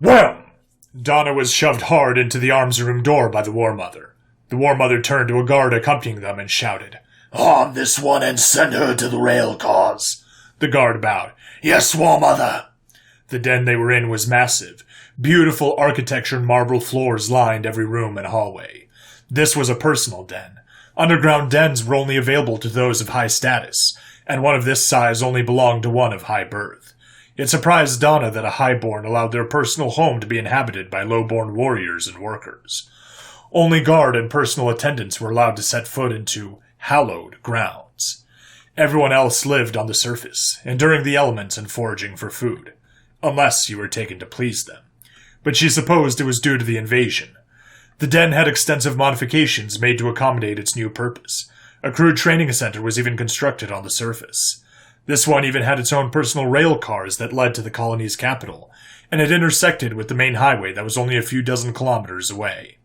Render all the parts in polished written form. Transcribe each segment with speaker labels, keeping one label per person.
Speaker 1: Wham! Donna was shoved hard into the arms room door by the War Mother. The War Mother turned to a guard accompanying them and shouted,
Speaker 2: "Arm this one and send her to the rail cars."
Speaker 1: The guard bowed.
Speaker 2: "Yes, War Mother."
Speaker 1: The den they were in was massive. Beautiful architecture and marble floors lined every room and hallway. This was a personal den. Underground dens were only available to those of high status, and one of this size only belonged to one of high birth. It surprised Donna that a highborn allowed their personal home to be inhabited by low-born warriors and workers. Only guard and personal attendants were allowed to set foot into hallowed grounds. Everyone else lived on the surface, enduring the elements and foraging for food, unless you were taken to please them. But she supposed it was due to the invasion. The den had extensive modifications made to accommodate its new purpose. A crude training center was even constructed on the surface. This one even had its own personal rail cars that led to the colony's capital, and it intersected with the main highway that was only a few dozen kilometers away.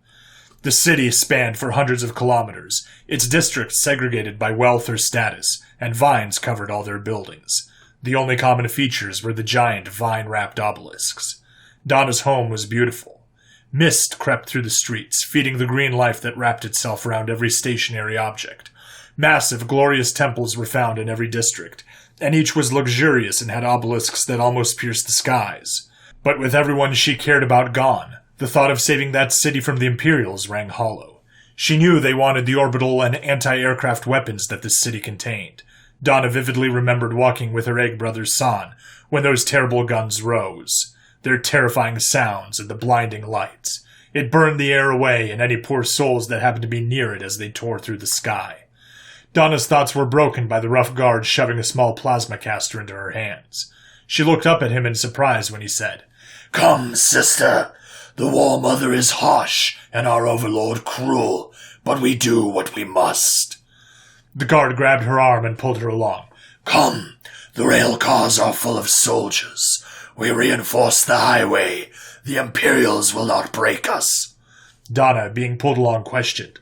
Speaker 1: The city spanned for hundreds of kilometers, its districts segregated by wealth or status, and vines covered all their buildings. The only common features were the giant vine-wrapped obelisks. Donna's home was beautiful. Mist crept through the streets, feeding the green life that wrapped itself around every stationary object. Massive, glorious temples were found in every district, and each was luxurious and had obelisks that almost pierced the skies. But with everyone she cared about gone, the thought of saving that city from the Imperials rang hollow. She knew they wanted the orbital and anti-aircraft weapons that this city contained. Donna vividly remembered walking with her egg brother San when those terrible guns rose. Their terrifying sounds and the blinding lights. It burned the air away and any poor souls that happened to be near it as they tore through the sky. Donna's thoughts were broken by the rough guard shoving a small plasma caster into her hands. She looked up at him in surprise when he said,
Speaker 2: "Come, sister. The War Mother is harsh and our overlord cruel, but we do what we must."
Speaker 1: The guard grabbed her arm and pulled her along.
Speaker 2: "Come. The rail cars are full of soldiers. We reinforce the highway. The Imperials will not break us."
Speaker 1: Donna, being pulled along, questioned,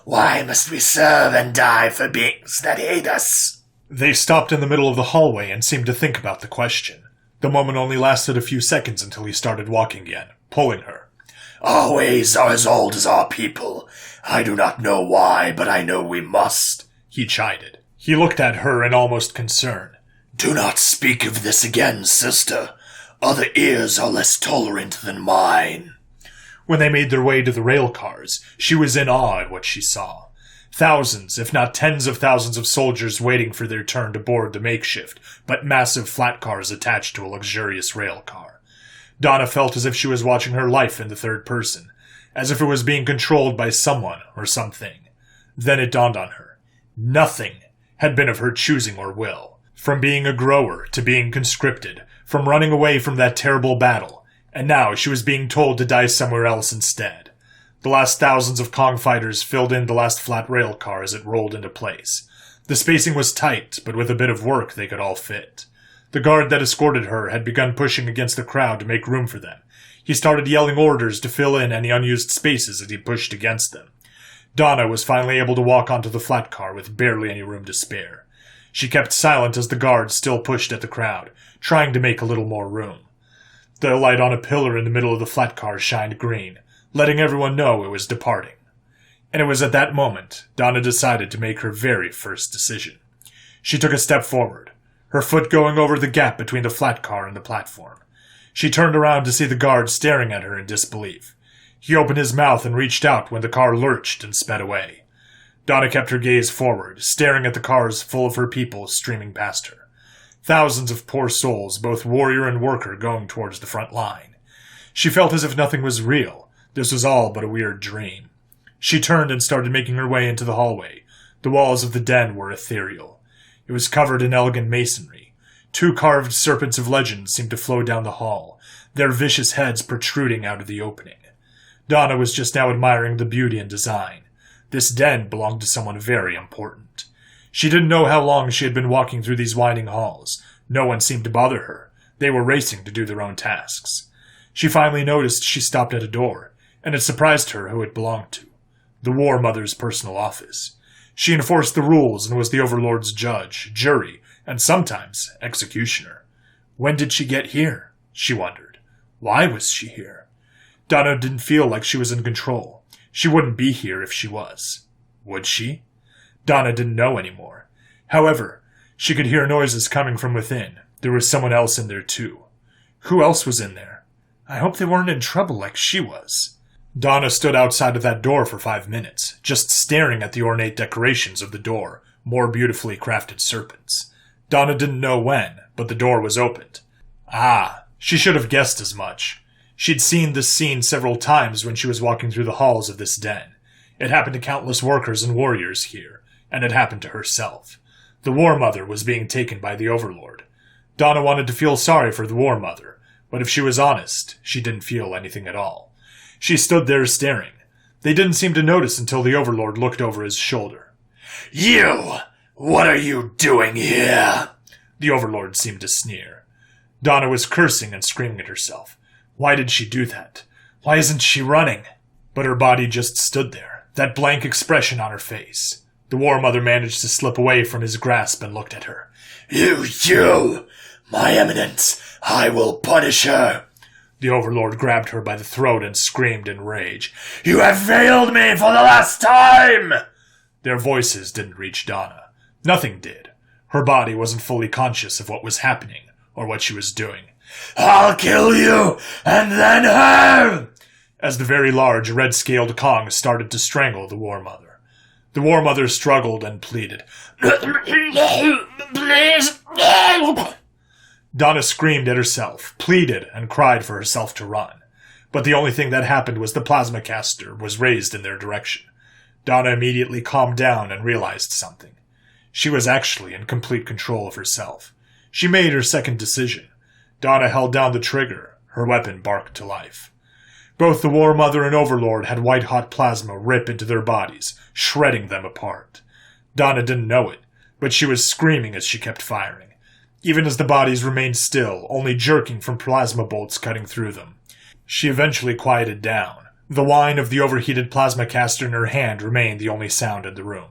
Speaker 2: "Why must we serve and die for beings that hate us?"
Speaker 1: They stopped in the middle of the hallway and seemed to think about the question. The moment only lasted a few seconds until he started walking again, pulling her.
Speaker 2: "Our ways are as old as our people. I do not know why, but I know we must," he chided.
Speaker 1: He looked at her in almost concern.
Speaker 2: "Do not speak of this again, sister. Other ears are less tolerant than mine."
Speaker 1: When they made their way to the rail cars, she was in awe at what she saw. Thousands, if not tens of thousands of soldiers waiting for their turn to board the makeshift, but massive flat cars attached to a luxurious rail car. Donna felt as if she was watching her life in the third person, as if it was being controlled by someone or something. Then it dawned on her. Nothing had been of her choosing or will. From being a grower to being conscripted, from running away from that terrible battle, and now she was being told to die somewhere else instead. The last thousands of Kong fighters filled in the last flat rail car as it rolled into place. The spacing was tight, but with a bit of work they could all fit. The guard that escorted her had begun pushing against the crowd to make room for them. He started yelling orders to fill in any unused spaces as he pushed against them. Donna was finally able to walk onto the flat car with barely any room to spare. She kept silent as the guard still pushed at the crowd, trying to make a little more room. The light on a pillar in the middle of the flat car shined green, letting everyone know it was departing. And it was at that moment Donna decided to make her very first decision. She took a step forward, her foot going over the gap between the flat car and the platform. She turned around to see the guard staring at her in disbelief. He opened his mouth and reached out when the car lurched and sped away. Donna kept her gaze forward, staring at the cars full of her people streaming past her. Thousands of poor souls, both warrior and worker, going towards the front line. She felt as if nothing was real. This was all but a weird dream. She turned and started making her way into the hallway. The walls of the den were ethereal. It was covered in elegant masonry. 2 carved serpents of legend seemed to flow down the hall, their vicious heads protruding out of the opening. Donna was just now admiring the beauty and design. This den belonged to someone very important. She didn't know how long she had been walking through these winding halls. No one seemed to bother her. They were racing to do their own tasks. She finally noticed she stopped at a door, and it surprised her who it belonged to. The War Mother's personal office. She enforced the rules and was the Overlord's judge, jury, and sometimes executioner. When did she get here? She wondered. Why was she here? Donna didn't feel like she was in control. She wouldn't be here if she was. Would she? Donna didn't know anymore. However, she could hear noises coming from within. There was someone else in there too. Who else was in there? I hope they weren't in trouble like she was. Donna stood outside of that door for 5 minutes, just staring at the ornate decorations of the door, more beautifully crafted serpents. Donna didn't know when, but the door was opened. Ah, she should have guessed as much. She'd seen this scene several times when she was walking through the halls of this den. It happened to countless workers and warriors here, and it happened to herself. The War Mother was being taken by the Overlord. Donna wanted to feel sorry for the War Mother, but if she was honest, she didn't feel anything at all. She stood there staring. They didn't seem to notice until the Overlord looked over his shoulder.
Speaker 2: You! What are you doing here?
Speaker 1: The Overlord seemed to sneer. Donna was cursing and screaming at herself. Why did she do that? Why isn't she running? But her body just stood there, that blank expression on her face. The War Mother managed to slip away from his grasp and looked at her.
Speaker 2: You! My Eminence, I will punish her!
Speaker 1: The Overlord grabbed her by the throat and screamed in rage.
Speaker 2: You have failed me for the last time!
Speaker 1: Their voices didn't reach Donna. Nothing did. Her body wasn't fully conscious of what was happening, or what she was doing.
Speaker 2: I'll kill you, and then her!
Speaker 1: As the very large red-scaled Kong started to strangle the War Mother. The War Mother struggled and pleaded.
Speaker 2: Please!
Speaker 1: Donna screamed at herself, pleaded, and cried for herself to run. But the only thing that happened was the plasma caster was raised in their direction. Donna immediately calmed down and realized something. She was actually in complete control of herself. She made her second decision. Donna held down the trigger. Her weapon barked to life. Both the War Mother and Overlord had white-hot plasma rip into their bodies, shredding them apart. Donna didn't know it, but she was screaming as she kept firing. Even as the bodies remained still, only jerking from plasma bolts cutting through them. She eventually quieted down. The whine of the overheated plasma caster in her hand remained the only sound in the room.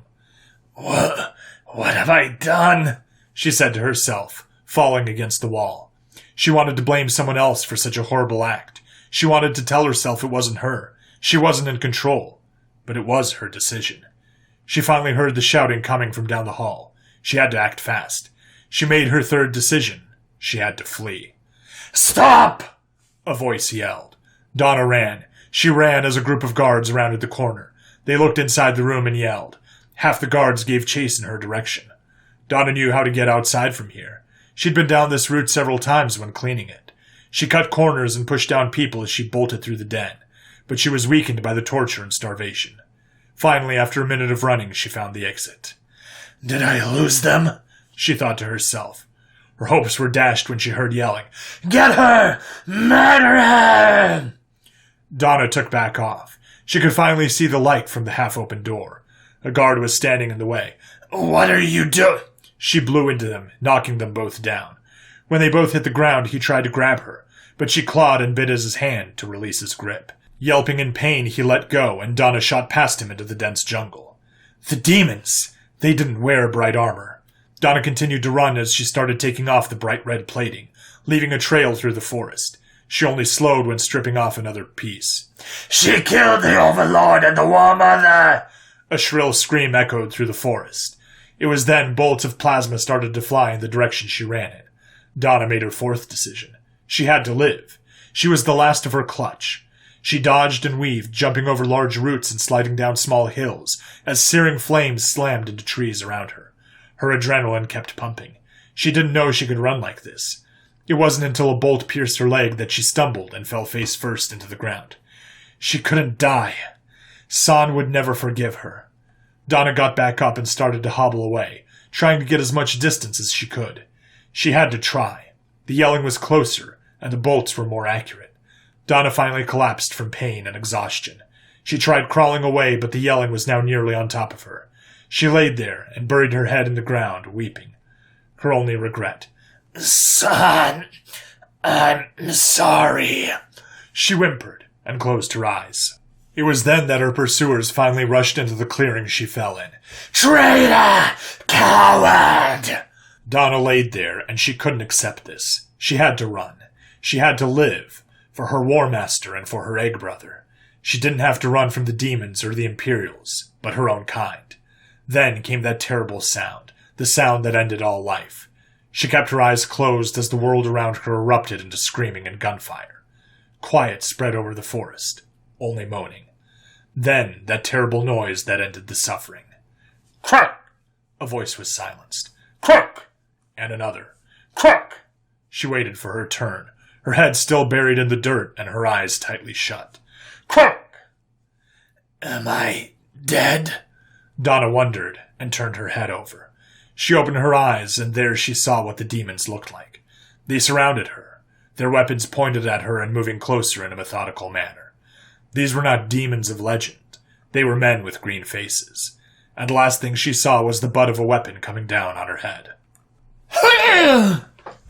Speaker 2: What have I done?
Speaker 1: She said to herself, falling against the wall. She wanted to blame someone else for such a horrible act. She wanted to tell herself it wasn't her. She wasn't in control. But it was her decision. She finally heard the shouting coming from down the hall. She had to act fast. She made her third decision. She had to flee.
Speaker 2: Stop!
Speaker 1: A voice yelled. Donna ran. She ran as a group of guards rounded the corner. They looked inside the room and yelled. Half the guards gave chase in her direction. Donna knew how to get outside from here. She'd been down this route several times when cleaning it. She cut corners and pushed down people as she bolted through the den, but she was weakened by the torture and starvation. Finally, after a minute of running, she found the exit.
Speaker 2: Did I lose them?
Speaker 1: She thought to herself. Her hopes were dashed when she heard yelling.
Speaker 2: Get her! Murder her!
Speaker 1: Donna took back off. She could finally see the light from the half-open door. A guard was standing in the way.
Speaker 2: What are you doing?
Speaker 1: She blew into them, knocking them both down. When they both hit the ground, he tried to grab her, but she clawed and bit at his hand to release his grip. Yelping in pain, he let go, and Donna shot past him into the dense jungle. The demons! They didn't wear bright armor. Donna continued to run as she started taking off the bright red plating, leaving a trail through the forest. She only slowed when stripping off another piece.
Speaker 2: She killed the Overlord and the War Mother!
Speaker 1: A shrill scream echoed through the forest. It was then bolts of plasma started to fly in the direction she ran in. Donna made her fourth decision. She had to live. She was the last of her clutch. She dodged and weaved, jumping over large roots and sliding down small hills, as searing flames slammed into trees around her. Her adrenaline kept pumping. She didn't know she could run like this. It wasn't until a bolt pierced her leg that she stumbled and fell face first into the ground. She couldn't die. San would never forgive her. Donna got back up and started to hobble away, trying to get as much distance as she could. She had to try. The yelling was closer, and the bolts were more accurate. Donna finally collapsed from pain and exhaustion. She tried crawling away, but the yelling was now nearly on top of her. She laid there and buried her head in the ground, weeping. Her only regret.
Speaker 2: Son, I'm sorry.
Speaker 1: She whimpered and closed her eyes. It was then that her pursuers finally rushed into the clearing she fell in.
Speaker 2: Traitor! Coward!
Speaker 1: Donna laid there, and she couldn't accept this. She had to run. She had to live. for her War Master and for her egg brother. She didn't have to run from the demons or the Imperials, but her own kind. Then came that terrible sound, the sound that ended all life. She kept her eyes closed as the world around her erupted into screaming and gunfire. Quiet spread over the forest, only moaning. Then that terrible noise that ended the suffering. Crack! A voice was silenced. Crack! And another. Crack! She waited for her turn, her head still buried in the dirt and her eyes tightly shut. Crack!
Speaker 2: Am I dead?
Speaker 1: Donna wondered and turned her head over. She opened her eyes, and there she saw what the demons looked like. They surrounded her, their weapons pointed at her and moving closer in a methodical manner. These were not demons of legend. They were men with green faces. And the last thing she saw was the butt of a weapon coming down on her head.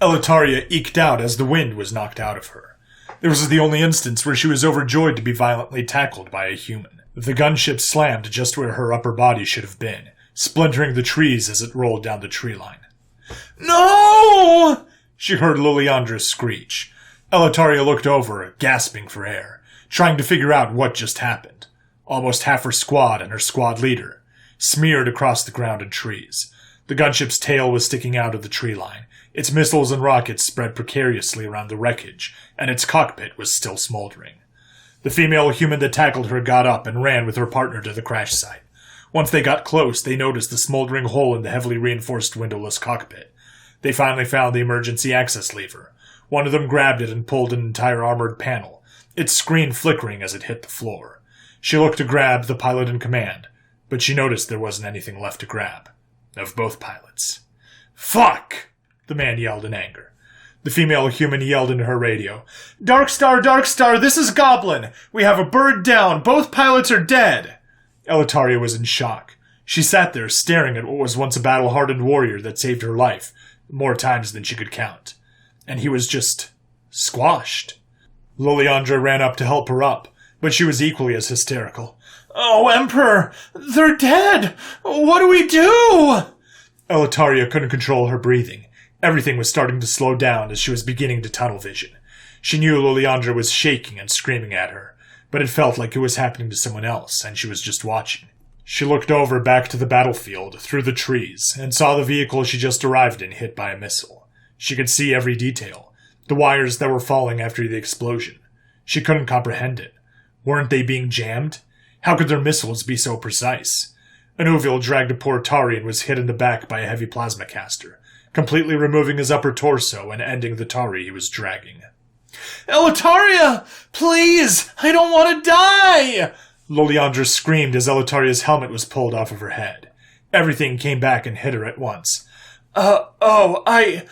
Speaker 1: Elitaria eked out as the wind was knocked out of her. This was the only instance where she was overjoyed to be violently tackled by a human. The gunship slammed just where her upper body should have been, splintering the trees as it rolled down the tree line. No! She heard Liliandra screech. Elitaria looked over, gasping for air, trying to figure out what just happened. Almost half her squad and her squad leader, smeared across the ground and trees. The gunship's tail was sticking out of the tree line. Its missiles and rockets spread precariously around the wreckage, and its cockpit was still smoldering. The female human that tackled her got up and ran with her partner to the crash site. Once they got close, they noticed the smoldering hole in the heavily reinforced windowless cockpit. They finally found the emergency access lever. One of them grabbed it and pulled an entire armored panel, its screen flickering as it hit the floor. She looked to grab the pilot in command, but she noticed there wasn't anything left to grab. Of both pilots. Fuck! The man yelled in anger. The female human yelled into her radio. Darkstar, this is Goblin! We have a bird down! Both pilots are dead! Elitaria was in shock. She sat there staring at what was once a battle-hardened warrior that saved her life, more times than she could count. And he was just squashed. Liliandra ran up to help her up, but she was equally as hysterical. Oh, Emperor! They're dead! What do we do? Elitaria couldn't control her breathing. Everything was starting to slow down as she was beginning to tunnel vision. She knew Liliandra was shaking and screaming at her, but it felt like it was happening to someone else, and she was just watching. She looked over back to the battlefield, through the trees, and saw the vehicle she just arrived in hit by a missile. She could see every detail, the wires that were falling after the explosion. She couldn't comprehend it. Weren't they being jammed? How could their missiles be so precise? An Uvil dragged a poor Tari and was hit in the back by a heavy plasma caster, completely removing his upper torso and ending the Tari he was dragging. Elitaria! Please! I don't want to die! Liliandra screamed as Elitaria's helmet was pulled off of her head. Everything came back and hit her at once. We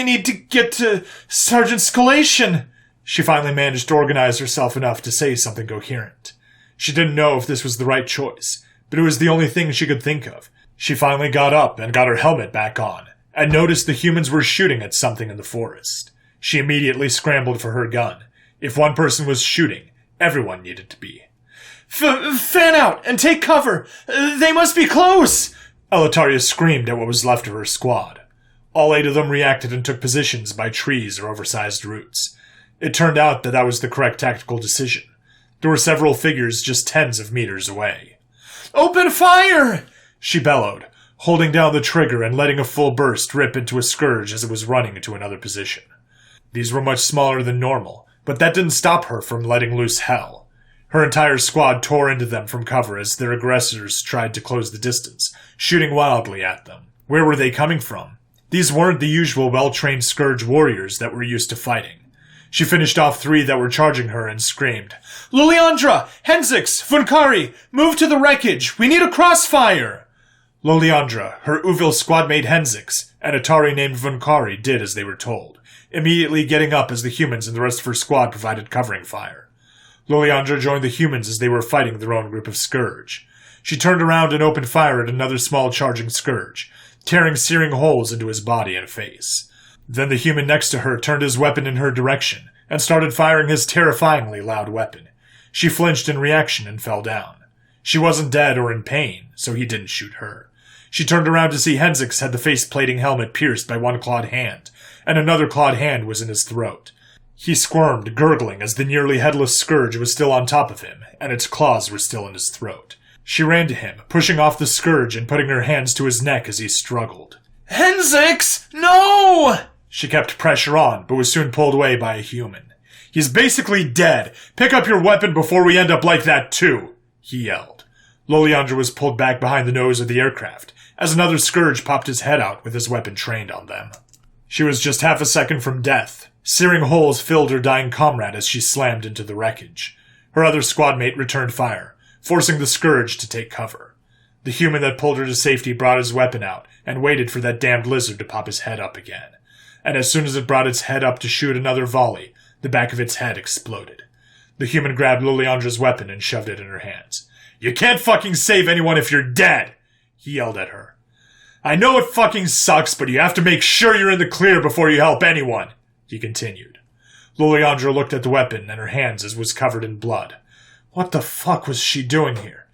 Speaker 1: need to get to Sergeant Scalation. She finally managed to organize herself enough to say something coherent. She didn't know if this was the right choice, but it was the only thing she could think of. She finally got up and got her helmet back on, and noticed the humans were shooting at something in the forest. She immediately scrambled for her gun. If one person was shooting, everyone needed to be. Fan out and take cover! They must be close! Elitaria screamed at what was left of her squad. All 8 of them reacted and took positions by trees or oversized roots. It turned out that was the correct tactical decision. There were several figures just tens of meters away. Open fire! She bellowed, holding down the trigger and letting a full burst rip into a scourge as it was running into another position. These were much smaller than normal, but that didn't stop her from letting loose hell. Her entire squad tore into them from cover as their aggressors tried to close the distance, shooting wildly at them. Where were they coming from? These weren't the usual well-trained Scourge warriors that were used to fighting. She finished off 3 that were charging her and screamed, Liliandra! Henzix! Vunkari! Move to the wreckage! We need a crossfire! Liliandra, her Uvil squadmate Henzix, and Atari named Vunkari did as they were told, immediately getting up as the humans and the rest of her squad provided covering fire. Liliandra joined the humans as they were fighting their own group of Scourge. She turned around and opened fire at another small charging Scourge, tearing searing holes into his body and face. Then the human next to her turned his weapon in her direction and started firing his terrifyingly loud weapon. She flinched in reaction and fell down. She wasn't dead or in pain, so he didn't shoot her. She turned around to see Henzix had the face-plating helmet pierced by one clawed hand, and another clawed hand was in his throat. He squirmed, gurgling, as the nearly headless scourge was still on top of him, and its claws were still in his throat. She ran to him, pushing off the scourge and putting her hands to his neck as he struggled.
Speaker 3: Henzix! No!
Speaker 1: She kept pressure on, but was soon pulled away by a human. He's basically dead. Pick up your weapon before we end up like that too, he yelled. Loliandra was pulled back behind the nose of the aircraft, as another scourge popped his head out with his weapon trained on them. She was just half a second from death. Searing holes filled her dying comrade as she slammed into the wreckage. Her other squad mate returned fire, forcing the scourge to take cover. The human that pulled her to safety brought his weapon out and waited for that damned lizard to pop his head up again. And as soon as it brought its head up to shoot another volley, the back of its head exploded. The human grabbed Loliandra's weapon and shoved it in her hands. "You can't fucking save anyone if you're dead!" he yelled at her. "I know it fucking sucks, but you have to make sure you're in the clear before you help anyone," he continued. Loliandra looked at the weapon and her hands as was covered in blood. What the fuck was she doing here?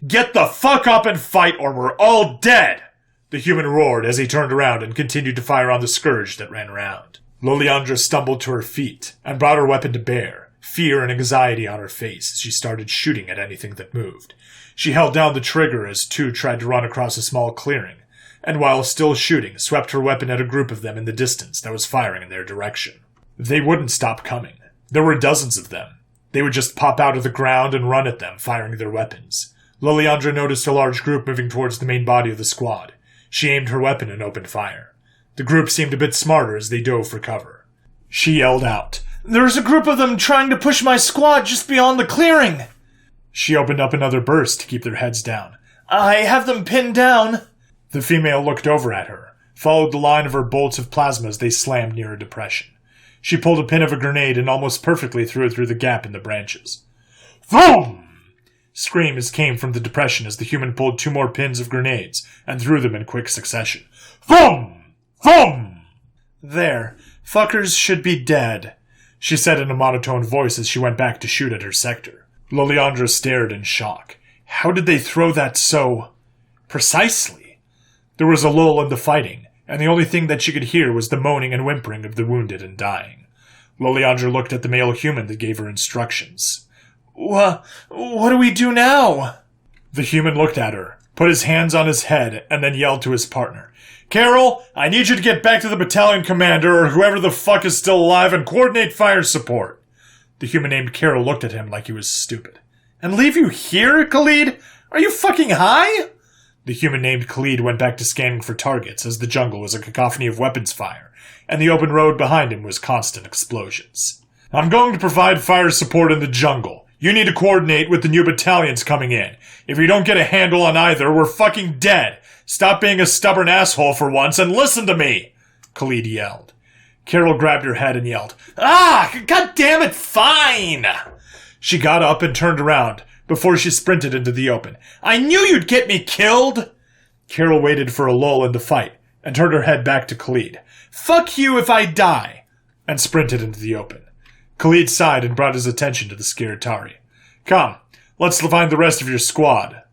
Speaker 1: "Get the fuck up and fight or we're all dead!" The human roared as he turned around and continued to fire on the scourge that ran around. Loliandra stumbled to her feet and brought her weapon to bear, fear and anxiety on her face as she started shooting at anything that moved. She held down the trigger as two tried to run across a small clearing, and while still shooting, swept her weapon at a group of them in the distance that was firing in their direction. They wouldn't stop coming. There were dozens of them. They would just pop out of the ground and run at them, firing their weapons. Loliandra noticed a large group moving towards the main body of the squad. She aimed her weapon and opened fire. The group seemed a bit smarter as they dove for cover. She yelled out, "There's a group of them trying to push my squad just beyond the clearing!" She opened up another burst to keep their heads down. "I have them pinned down!" The female looked over at her, followed the line of her bolts of plasma as they slammed near a depression. She pulled a pin of a grenade and almost perfectly threw it through the gap in the branches. "Boom!" Screams came from the depression as the human pulled two more pins of grenades and threw them in quick succession. "Boom! Boom!" "There. Fuckers should be dead," she said in a monotone voice as she went back to shoot at her sector. Loliandra stared in shock. How did they throw that so precisely? There was a lull in the fighting, and the only thing that she could hear was the moaning and whimpering of the wounded and dying. Loliandra looked at the male human that gave her instructions. What do we do now?" The human looked at her, put his hands on his head, and then yelled to his partner. "Carol, I need you to get back to the battalion commander or whoever the fuck is still alive and coordinate fire support." The human named Carol looked at him like he was stupid. "And leave you here, Khalid? Are you fucking high?" The human named Khalid went back to scanning for targets as the jungle was a cacophony of weapons fire, and the open road behind him was constant explosions. "I'm going to provide fire support in the jungle. You need to coordinate with the new battalions coming in. If you don't get a handle on either, we're fucking dead. Stop being a stubborn asshole for once and listen to me," Khalid yelled. Carol grabbed her head and yelled, "Ah, God damn it, fine!" She got up and turned around before she sprinted into the open. "I knew you'd get me killed!" Carol waited for a lull in the fight and turned her head back to Khalid. "Fuck you if I die!" and sprinted into the open. Khalid sighed and brought his attention to the scared Tari. "Come, let's find the rest of your squad."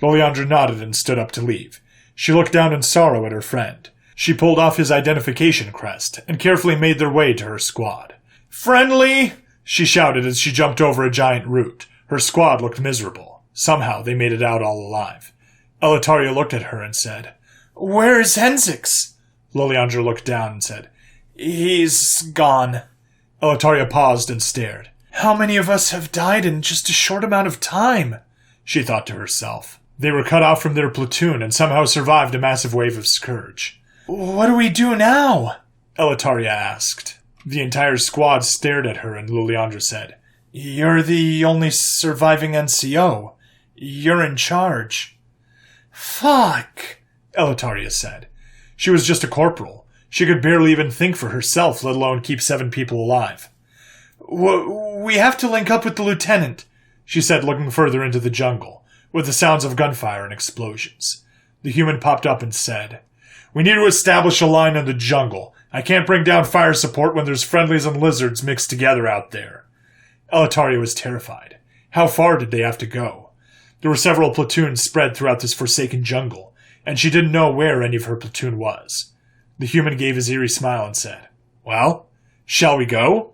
Speaker 1: Loliandra nodded and stood up to leave. She looked down in sorrow at her friend. She pulled off his identification crest and carefully made their way to her squad. "Friendly!" she shouted as she jumped over a giant root. Her squad looked miserable. Somehow they made it out all alive. Elitaria looked at her and said, "Where's Henzix?" Loliandra looked down and said, "He's gone." Elitaria paused and stared. "How many of us have died in just a short amount of time?" she thought to herself. They were cut off from their platoon and somehow survived a massive wave of scourge. "What do we do now?" Elitaria asked. The entire squad stared at her and Loliandra said, "You're the only surviving NCO. You're in charge." "Fuck," Elitaria said. She was just a corporal. She could barely even think for herself, let alone keep 7 people alive. "We have to link up with the lieutenant," she said, looking further into the jungle, with the sounds of gunfire and explosions. The human popped up and said, "We need to establish a line in the jungle. I can't bring down fire support when there's friendlies and lizards mixed together out there." Elitaria was terrified. How far did they have to go? There were several platoons spread throughout this forsaken jungle, and she didn't know where any of her platoon was. The human gave his eerie smile and said, "Well, shall we go?"